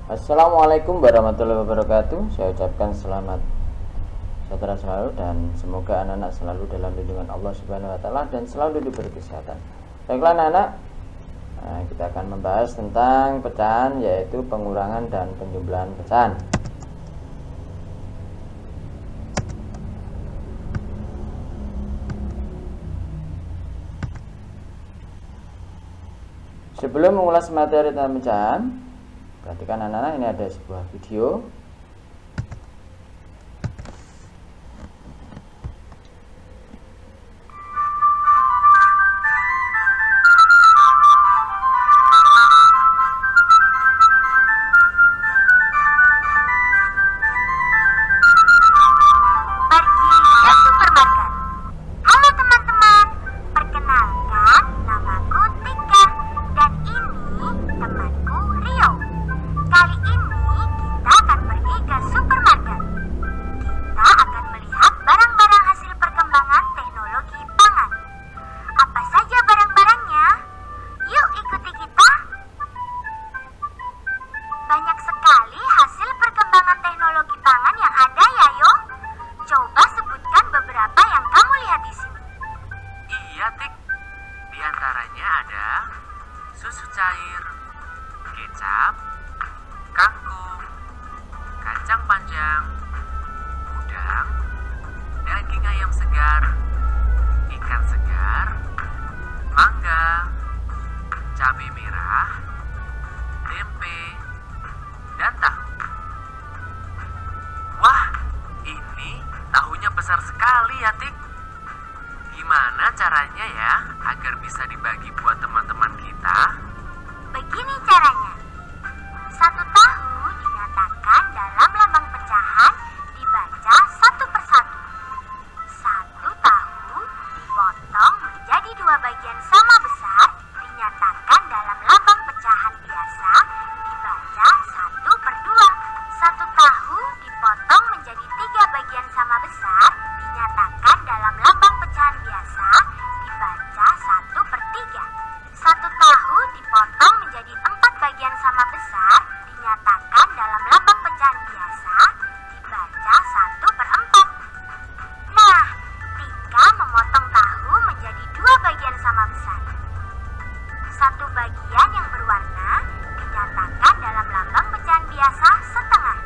Assalamualaikum warahmatullahi wabarakatuh. Saya ucapkan selamat sejahtera selalu dan semoga anak-anak selalu dalam lindungan Allah Subhanahu wa taala dan selalu diberi kesehatan. Baiklah anak-anak, kita akan membahas tentang pecahan, yaitu pengurangan dan penjumlahan pecahan. Sebelum mengulas materi tentang pecahan, perhatikan anak-anak, ini ada sebuah video. Banyak sekali hasil perkembangan teknologi pangan yang ada ya, Yo. Coba sebutkan beberapa yang kamu lihat di sini. Iya, Tik. Di antaranya ada susu cair, kecap, kangkung, kacang panjang, udang, daging ayam segar, ikan segar, mangga, cabai merah, tempe, dan tahu. Wah, ini tahunya besar sekali ya, Tik. Gimana caranya ya agar bisa dibagi buat teman-teman kita? Begini caranya. Satu tahu dinyatakan dalam lambang pecahan dibaca satu persatu. Satu tahu dipotong menjadi dua bagian sama besar dinyatakan dalam lambang pecahan biasa dibaca 1/2. Satu tahu dipotong menjadi 3 bagian sama besar dinyatakan dalam lambang pecahan biasa dibaca 1/3. Satu tahu dipotong menjadi 4 bagian sama besar dinyatakan dalam lambang pecahan biasa dibaca 1/4. Nah, Tika memotong tahu menjadi 2 bagian sama besar. Satu bagian yang berwarna dinyatakan dalam lambang pecahan biasa setengah.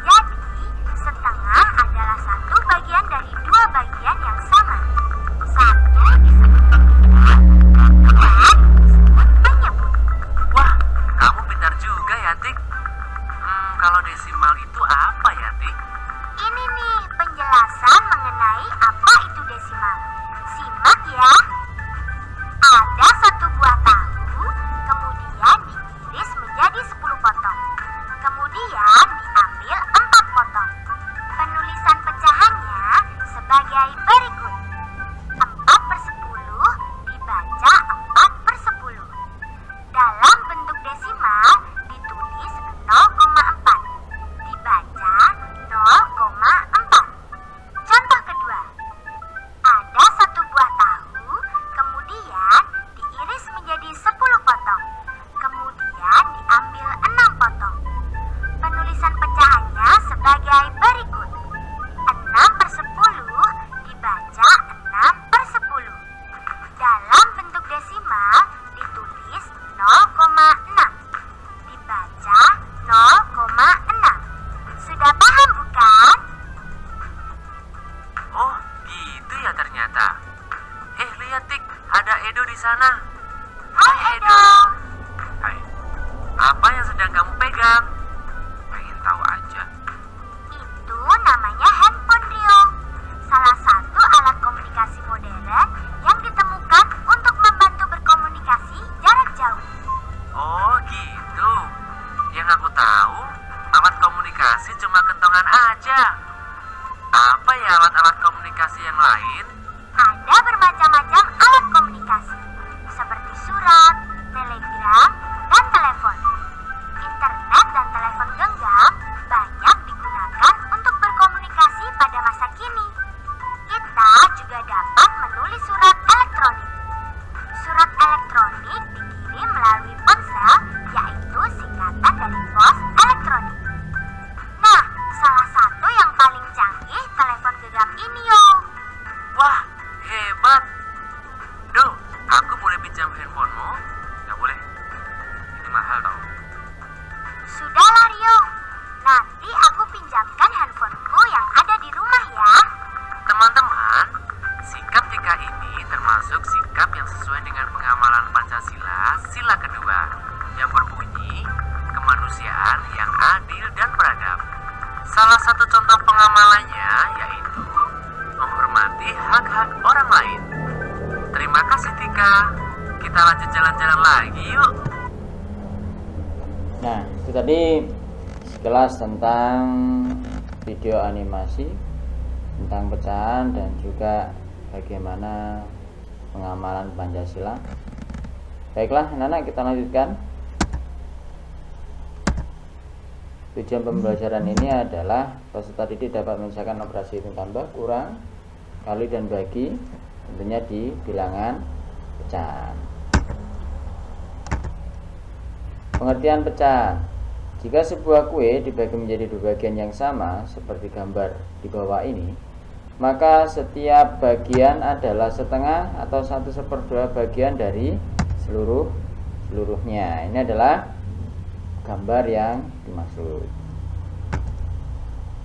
Jadi, setengah adalah satu bagian dari 2 bagian yang sama. Satu disebut pengingat, dua disebut penyebut. Wah, kamu pintar juga ya, Tik. Kalau desimal itu apa ya, Tik? Ini nih penjelasan mengenai apa itu desimal. Simak ya. Ada satu buah tahu, kemudian diiris menjadi 10 potong. Kemudian diambil 4 potong. Penulisan pecahannya sebagai berikut. 4/10 dibaca 4/10. Dalam bentuk desimal ditulis 0,4. Dibaca 0,4. Contoh kedua. Ada satu buah tahu, kemudian diiris menjadi 10 potong. Kemudian diambil 6 potong. Penulisan pecahannya sebagai berikut. 6/10 dibaca 6/10. Dalam bentuk desimal ditulis 0,6. Dibaca 0,6. Sudah paham bukan? Oh, gitu ya ternyata. Lihat, Tik. Ada Edo di sana. Hai Edo. Hai. Apa yang sedang kamu pegang? Pengen tahu aja. Itu namanya handphone, Rio. Salah satu alat komunikasi modern yang ditemukan untuk membantu berkomunikasi jarak jauh. Oh, gitu. Yang aku tahu, alat komunikasi cuma kentongan aja. Apa ya alat-alat komunikasi yang lain? Ada bermacam-macam alat komunikasi, seperti surat, telegram, dan telepon. Internet dan telepon genggam banyak digunakan untuk berkomunikasi pada masa kini. Kita juga dapat menulis surat elektronik. Surat elektronik dikirim melalui ponsel, yaitu singkatan dari pos pecahan yang adil dan beradab. Salah satu contoh pengamalannya yaitu menghormati hak-hak orang lain. Terima kasih Tika. Kita lanjut jalan-jalan lagi yuk. Nah, itu tadi sekilas tentang video animasi tentang pecahan dan juga bagaimana pengamalan Pancasila. Baiklah anak-anak, kita lanjutkan. Tujuan pembelajaran ini adalah peserta didik dapat menyelesaikan operasi hitung tambah, kurang, kali, dan bagi, tentunya di bilangan pecahan. Pengertian pecahan. Jika sebuah kue dibagi menjadi dua bagian yang sama seperti gambar di bawah ini, maka setiap bagian adalah setengah atau 1/2 bagian dari seluruhnya. Ini adalah gambar yang dimaksud.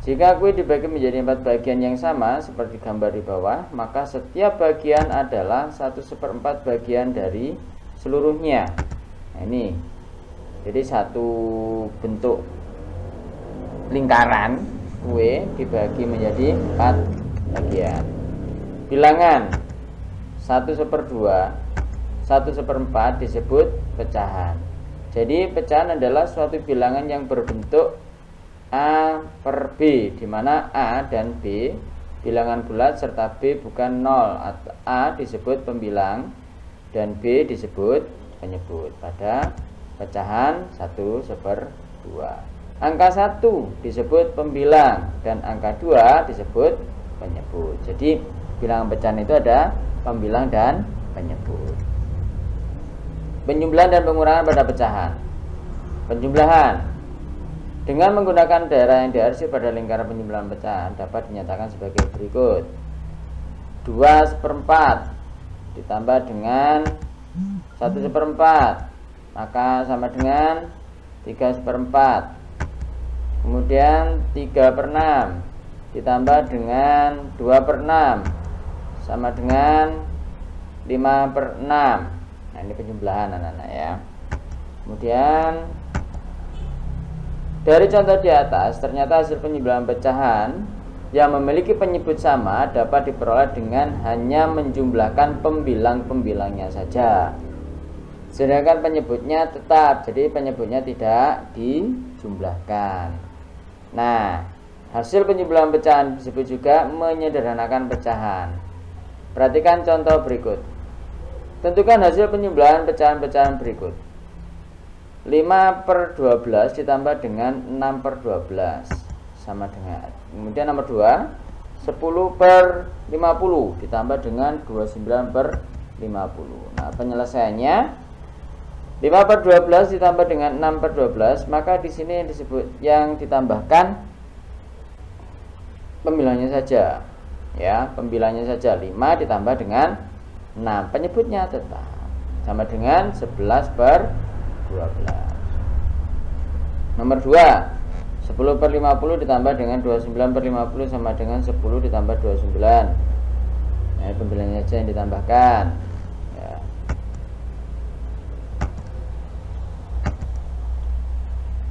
Jika kue dibagi menjadi 4 bagian yang sama seperti gambar di bawah, maka setiap bagian adalah 1/4 bagian dari seluruhnya. Nah, ini jadi satu bentuk lingkaran kue dibagi menjadi 4 bagian. Bilangan 1/2, 1/4 disebut pecahan. Jadi pecahan adalah suatu bilangan yang berbentuk A per B, di mana A dan B bilangan bulat serta B bukan 0. A disebut pembilang dan B disebut penyebut pada pecahan 1/2. Angka 1 disebut pembilang dan angka 2 disebut penyebut. Jadi bilangan pecahan itu ada pembilang dan penyebut. Penjumlahan dan pengurangan pada pecahan. Penjumlahan dengan menggunakan daerah yang diarsip pada lingkaran penjumlahan pecahan dapat dinyatakan sebagai berikut. 2/4 ditambah dengan 1/4 maka sama dengan 3/4. Kemudian 3/6 ditambah dengan 2/6 sama dengan 5/6. Nah, ini penjumlahan anak-anak ya. Kemudian dari contoh di atas, ternyata hasil penjumlahan pecahan yang memiliki penyebut sama dapat diperoleh dengan hanya menjumlahkan pembilang-pembilangnya saja. Sedangkan penyebutnya tetap, jadi penyebutnya tidak dijumlahkan. Nah, hasil penjumlahan pecahan disebut juga menyederhanakan pecahan. Perhatikan contoh berikut. Tentukan hasil penjumlahan pecahan-pecahan berikut. 5/12 ditambah dengan 6/12 sama dengan, kemudian nomor 2 10/50 ditambah dengan 29/50. Nah, penyelesaiannya 5/12 ditambah dengan 6/12, maka di sini yang disebut yang ditambahkan pembilangnya saja ya, pembilangnya saja 5 ditambah dengan 6, penyebutnya tetap sama dengan 11/12. Nomor 2 10/50 ditambah dengan 29/50 sama dengan 10 ditambah 29. Nah, pembilangnya saja yang ditambahkan ya.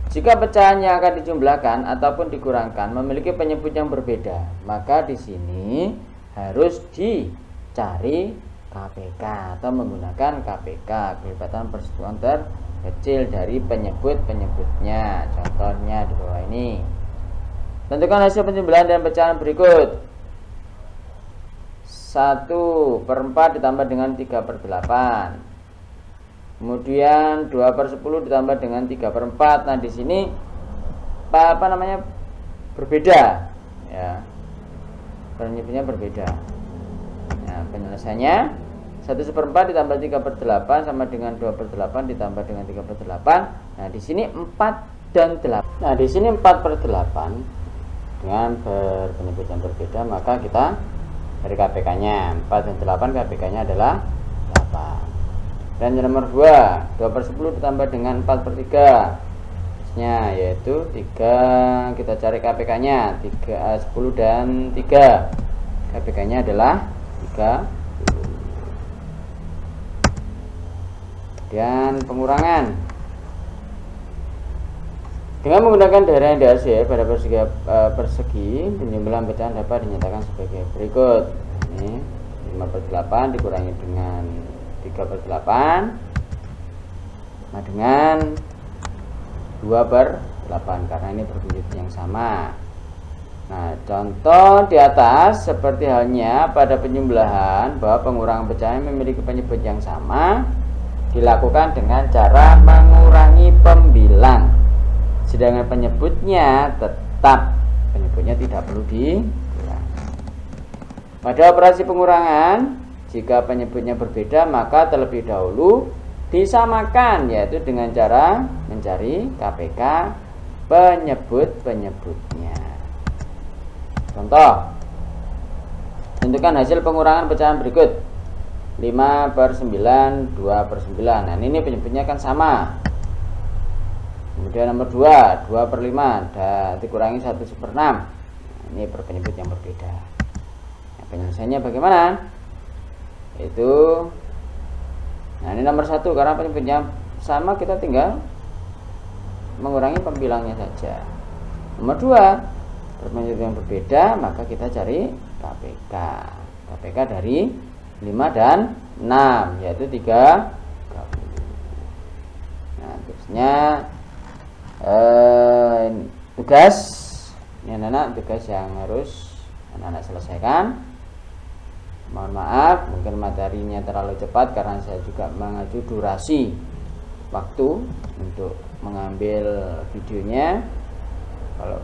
Jika pecahan yang akan dijumlahkan ataupun dikurangkan memiliki penyebut yang berbeda, maka di sini harus dicari KPK atau menggunakan KPK, kelibatan persatuan terkecil dari penyebut-penyebutnya. Contohnya di bawah ini. Tentukan hasil penjumlahan dan pecahan berikut. 1/4 ditambah dengan 3/8. Kemudian 2/10 ditambah dengan 3/4. Nah, di sini apa namanya berbeda ya. Penyebutnya berbeda. Nah, penyelesaiannya 1/4 ditambah 3/8 sama dengan 2/8 ditambah dengan 3/8. Nah, di sini 4 dan 8. Nah, di sini 4/8 dengan berpenyebut yang berbeda, maka kita dari KPK-nya 4 dan 8, KPK-nya adalah 8. Dan yang nomor 2/10 ditambah dengan 4/3, yaitu 3. Kita cari KPK-nya 10 dan 3. KPK-nya adalah 30. Dan pengurangan Dengan menggunakan daerah yang dihasil pada persegi, penjumlahan pecahan dapat dinyatakan sebagai berikut. Ini 5/8 dikurangi dengan 3/8 sama dengan 2/8 karena ini berwujud yang sama. Nah, contoh di atas seperti halnya pada penjumlahan bahwa pengurangan pecahan memiliki penyebut yang sama dilakukan dengan cara mengurangi pembilang, sedangkan penyebutnya tetap, penyebutnya tidak perlu diulang. Pada operasi pengurangan, jika penyebutnya berbeda maka terlebih dahulu disamakan, yaitu dengan cara mencari KPK penyebut-penyebutnya. Contoh, tentukan hasil pengurangan pecahan berikut: 5/9, 2/9. Nah, ini penyebutnya kan sama. Kemudian nomor 2, 2/5 dan dikurangi 1/6. Nah, ini penyebut yang berbeda. Nah, penyelesaiannya bagaimana? Nah, ini nomor 1 karena penyebutnya sama, kita tinggal mengurangi pembilangnya saja. Nomor 2, penyebut yang berbeda, maka kita cari KPK dari 5 dan 6, yaitu 30. Nah, terusnya tugas ini anak-anak, tugas yang harus anak-anak selesaikan. Mohon maaf mungkin materinya terlalu cepat karena saya juga mengacu durasi waktu untuk mengambil videonya. Kalau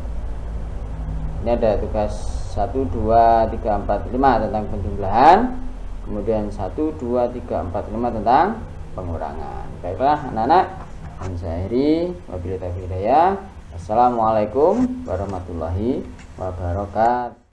ini ada tugas 1, 2, 3, 4, 5 tentang penjumlahan, kemudian 1, 2, 3, 4, 5 tentang pengurangan. Baiklah anak-anak, saya akhiri. Wabillahi taufiq hidayah. Assalamualaikum warahmatullahi wabarakatuh.